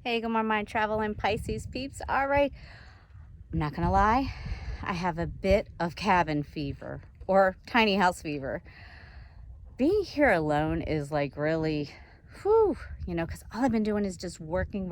Hey, good morning, my Traveling Pisces Peeps. All right, I'm not gonna lie, I have a bit of cabin fever or tiny house fever. Being here alone is like really, whew, because all I've been doing is just working.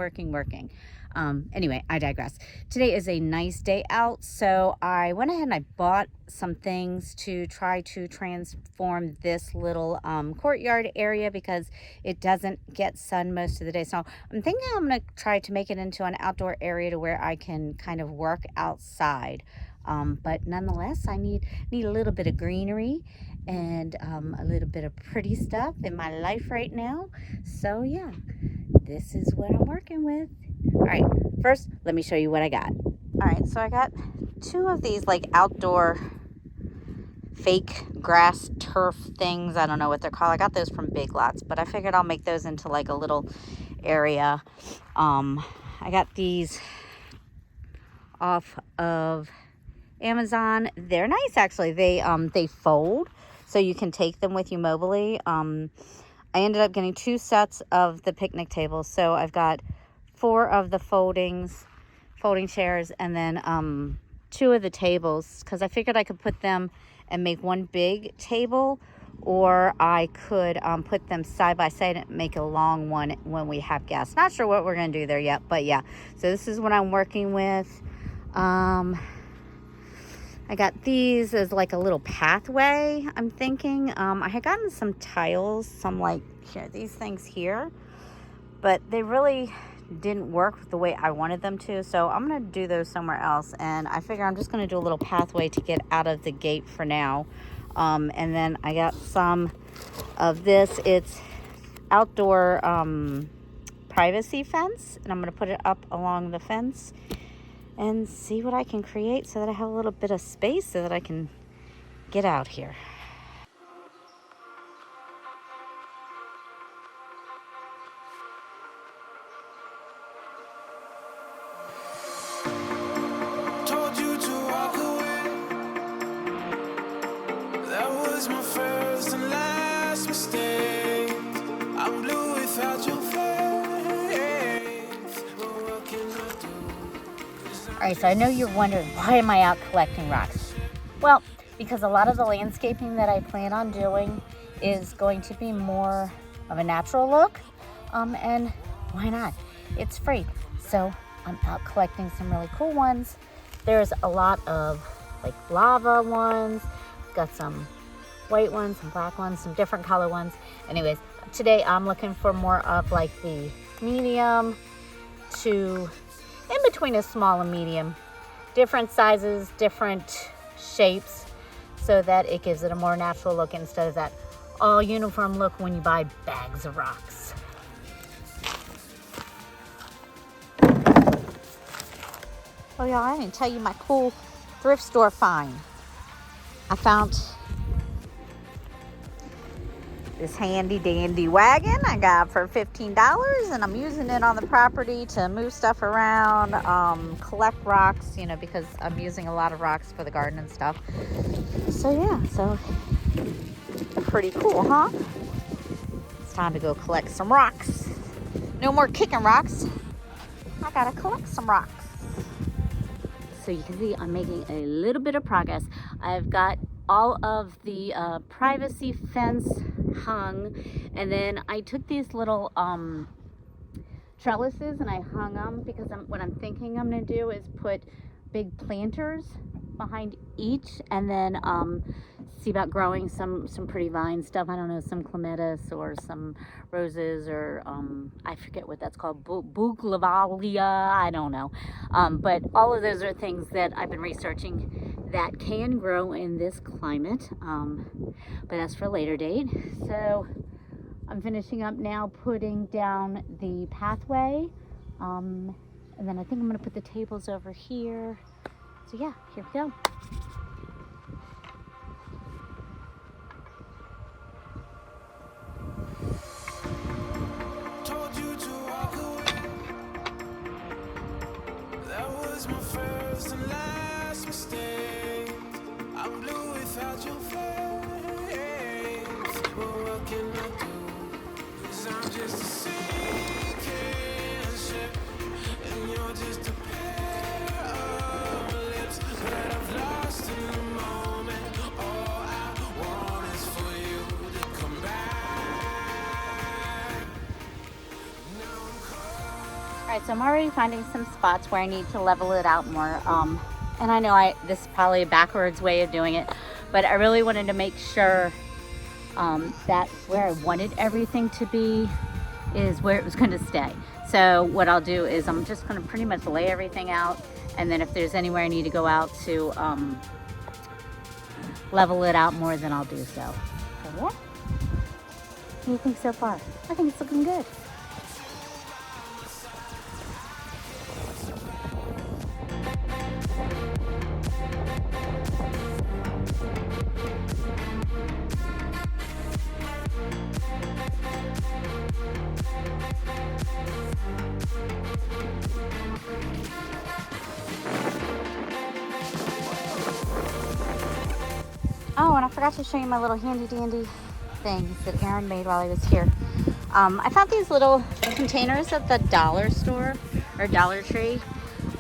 Anyway, I digress. Today is a nice day out, so I went ahead and I bought some things to try to transform this little courtyard area because it doesn't get sun most of the day. So I'm thinking I'm going to try to make it into an outdoor area to where I can kind of work outside. But nonetheless, I need a little bit of greenery and a little bit of pretty stuff in my life right now. So yeah, this is what I'm working with. All right, first let me show you what I got. All right, so I got two of these like outdoor fake grass turf things. I don't know what they're called. I got those from Big Lots, but I figured I'll make those into like a little area. I got these off of Amazon. They're nice actually. They fold, so you can take them with you mobily. I ended up getting 2 sets of the picnic tables, so I've got 4 of the folding chairs, and then 2 of the tables, because I figured I could put them and make one big table, or I could put them side by side and make a long one when we have guests. Not sure what we're gonna do there yet, but yeah. So this is what I'm working with. I got these as like a little pathway, I'm thinking. I had gotten some tiles, some like here, these things here, but they really didn't work the way I wanted them to. So I'm gonna do those somewhere else. And I figure I'm just gonna do a little pathway to get out of the gate for now. And then I got some of this. It's outdoor privacy fence, and I'm gonna put it up along the fence and see what I can create so that I have a little bit of space so that I can get out here. Told you to walk away. That was my first and last mistake. I'm blue without your face. But what can I do? All right, so I know you're wondering, why am I out collecting rocks? Well, because a lot of the landscaping that I plan on doing is going to be more of a natural look, and why not? It's free, so I'm out collecting some really cool ones. There's a lot of like lava ones, got some white ones, some black ones, some different color ones. Anyways, today I'm looking for more of like the medium to in between a small and medium, different sizes, different shapes, so that it gives it a more natural look instead of that all uniform look when you buy bags of rocks. Oh y'all, I didn't tell you my cool thrift store find. I found this handy dandy wagon I got for $15, and I'm using it on the property to move stuff around, collect rocks, because I'm using a lot of rocks for the garden and stuff. So yeah, so pretty cool, huh? It's time to go collect some rocks. No more kicking rocks. I gotta collect some rocks. So you can see I'm making a little bit of progress. I've got all of the privacy fence hung, and then I took these little trellises and I hung them because what I'm thinking I'm going to do is put big planters behind each, and then see about growing some pretty vine stuff. I don't know, some clematis or some roses, or I forget what that's called, bougainvillea, I don't know. But all of those are things that I've been researching that can grow in this climate, but that's for a later date. So I'm finishing up now, putting down the pathway, and then I think I'm going to put the tables over here. So yeah, here we go. Told you to walk away. That was my first and last mistake. I'm blue without your face. But what can I do? 'Cause I'm just a sinking ship Alright, so I'm already finding some spots where I need to level it out more. And I know this is probably a backwards way of doing it, but I really wanted to make sure that where I wanted everything to be is where it was going to stay. So what I'll do is I'm just going to pretty much lay everything out, and then if there's anywhere I need to go out to level it out more, then I'll do so. So yeah. What do you think so far? I think it's looking good. Oh, and I forgot to show you my little handy dandy things that Aaron made while I was here. I found these little containers at the dollar store or Dollar Tree.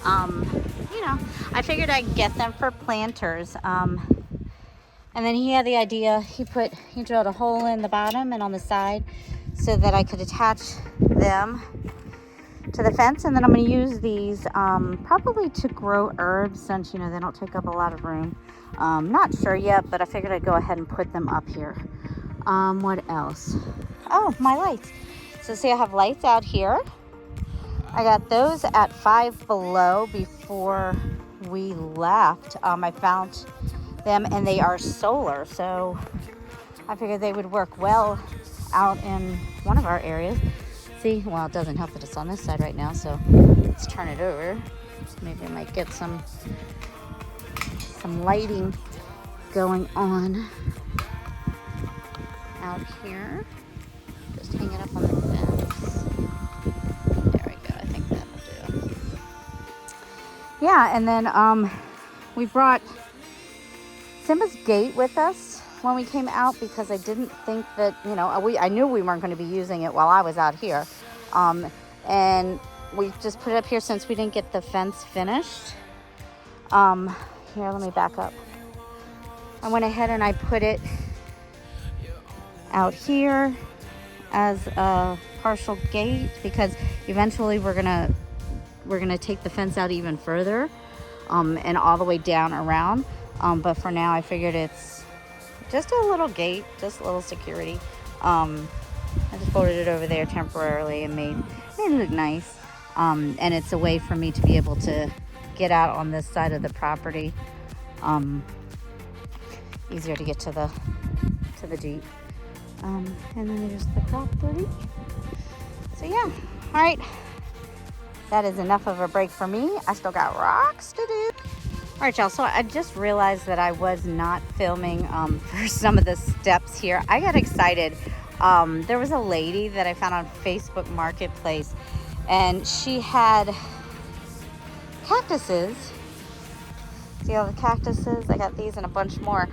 You know, I figured I'd get them for planters. And then he had the idea, he drilled a hole in the bottom and on the side so that I could attach them to the fence. And then I'm going to use these probably to grow herbs, since, you know, they don't take up a lot of room. Not sure yet, but I figured I'd go ahead and put them up here. What else? Oh, my lights. So see, I have lights out here. I got those at Five Below before we left. I found them and they are solar, so I figured they would work well out in one of our areas. See, well, it doesn't help that it's on this side right now, so let's turn it over. Maybe I might get some lighting going on out here. Just hang it up on the fence. There we go. I think that'll do. Yeah, and then we brought Simba's gate with us when we came out because I didn't think that, you know, I knew we weren't going to be using it while I was out here. And we just put it up here since we didn't get the fence finished. Here, let me back up. I went ahead and I put it out here as a partial gate because eventually we're gonna take the fence out even further, and all the way down around. But for now, I figured it's just a little gate, just a little security. I just folded it over there temporarily and made it look nice. And it's a way for me to be able to get out on this side of the property. Easier to get to the Jeep. And then there's the property. So yeah, all right. That is enough of a break for me. I still got rocks to do. All right, y'all, so I just realized that I was not filming for some of the steps here. I got excited. There was a lady that I found on Facebook Marketplace, and she had cactuses. See all the cactuses? I got these and a bunch more.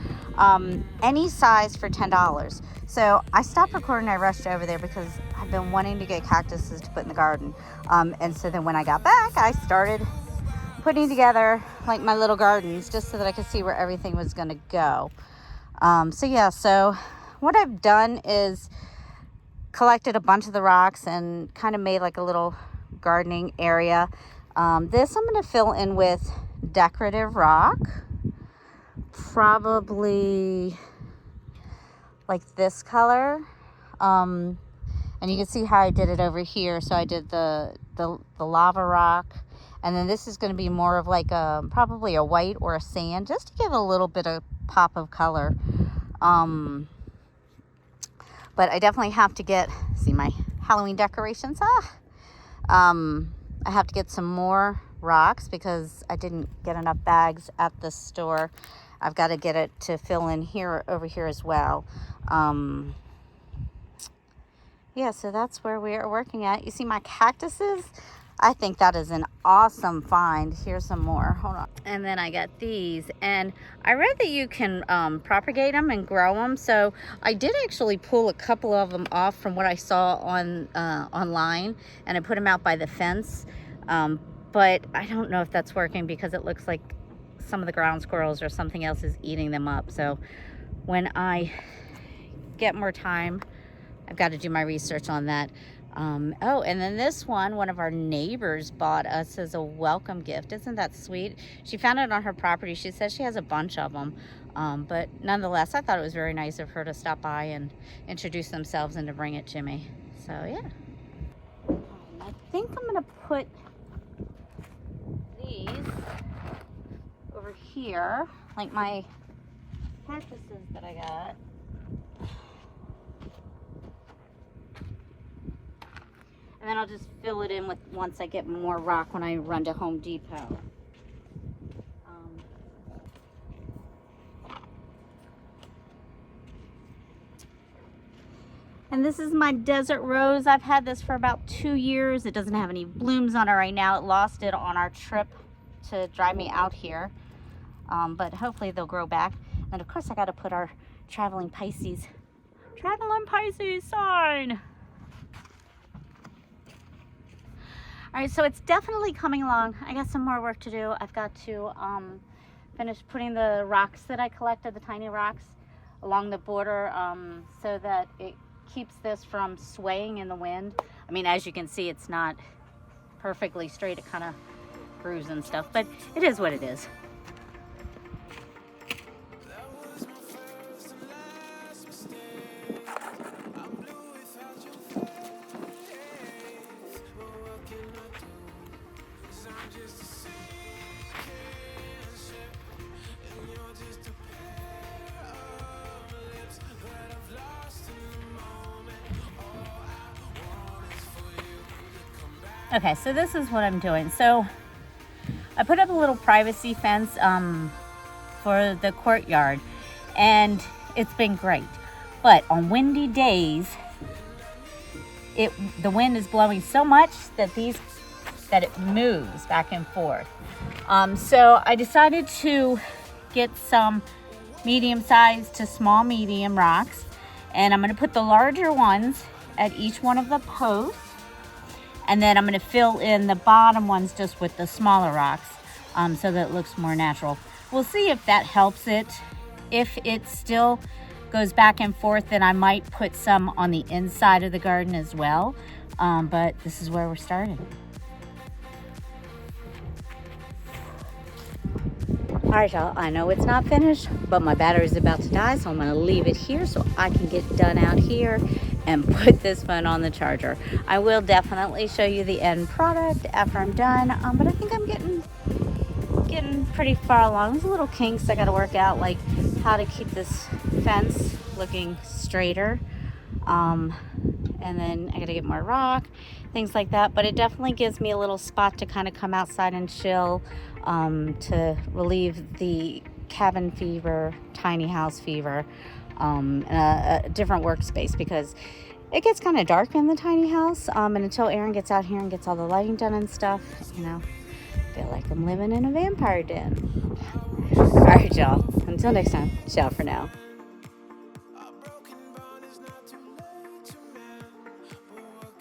Any size for $10. So I stopped recording. I rushed over there because I've been wanting to get cactuses to put in the garden. And so then when I got back, I started putting together like my little gardens just so that I could see where everything was going to go. So yeah, so what I've done is collected a bunch of the rocks and kind of made like a little gardening area. This I'm going to fill in with decorative rock, probably like this color. And you can see how I did it over here. So I did the lava rock, and then this is going to be more of like probably a white or a sand, just to give a little bit of pop of color. But I definitely have to see my Halloween decorations. I have to get some more rocks because I didn't get enough bags at the store. I've got to get it to fill in here, over here as well. Yeah, so that's where we are working at. You see my cactuses? I think that is an awesome find. Here's some more. Hold on. And then I got these. And I read that you can propagate them and grow them. So I did actually pull a couple of them off from what I saw on online. And I put them out by the fence. But I don't know if that's working because it looks like some of the ground squirrels or something else is eating them up. So when I get more time, I've got to do my research on that. Oh, and then this one of our neighbors bought us as a welcome gift. Isn't that sweet? She found it on her property. She says she has a bunch of them. But nonetheless, I thought it was very nice of her to stop by and introduce themselves and to bring it to me. So, yeah. I think I'm going to put these over here, like my cactuses that I got. And then I'll just fill it in with once I get more rock when I run to Home Depot. And this is my desert rose. I've had this for about 2 years. It doesn't have any blooms on it right now. It lost it on our trip to drive me out here. But hopefully they'll grow back. And of course I got to put our Traveling Pisces sign. All right, so it's definitely coming along. I got some more work to do. I've got to finish putting the rocks that I collected, the tiny rocks, along the border so that it keeps this from swaying in the wind. I mean, as you can see, it's not perfectly straight. It kind of grooves and stuff, but it is what it is. Okay, so this is what I'm doing. So I put up a little privacy fence for the courtyard, and it's been great. But on windy days, the wind is blowing so much that it moves back and forth. So I decided to get some medium-sized to small medium rocks, and I'm going to put the larger ones at each one of the posts. And then I'm going to fill in the bottom ones just with the smaller rocks so that it looks more natural. We'll see if that helps it. If it still goes back and forth, then I might put some on the inside of the garden as well. But this is where we're starting. All right, y'all, I know it's not finished, but my battery is about to die, so I'm going to leave it here so I can get done out here and put this phone on the charger. I will definitely show you the end product after I'm done, but I think I'm getting pretty far along. There's a little kinks I got to work out, like how to keep this fence looking straighter, and then I got to get more rock, things like that. But it definitely gives me a little spot to kind of come outside and chill, to relieve the cabin fever, tiny house fever, and a different workspace, because it gets kind of dark in the tiny house, and until Aaron gets out here and gets all the lighting done and stuff, you know, I feel like I'm living in a vampire den. All right, y'all, until next time, ciao for now.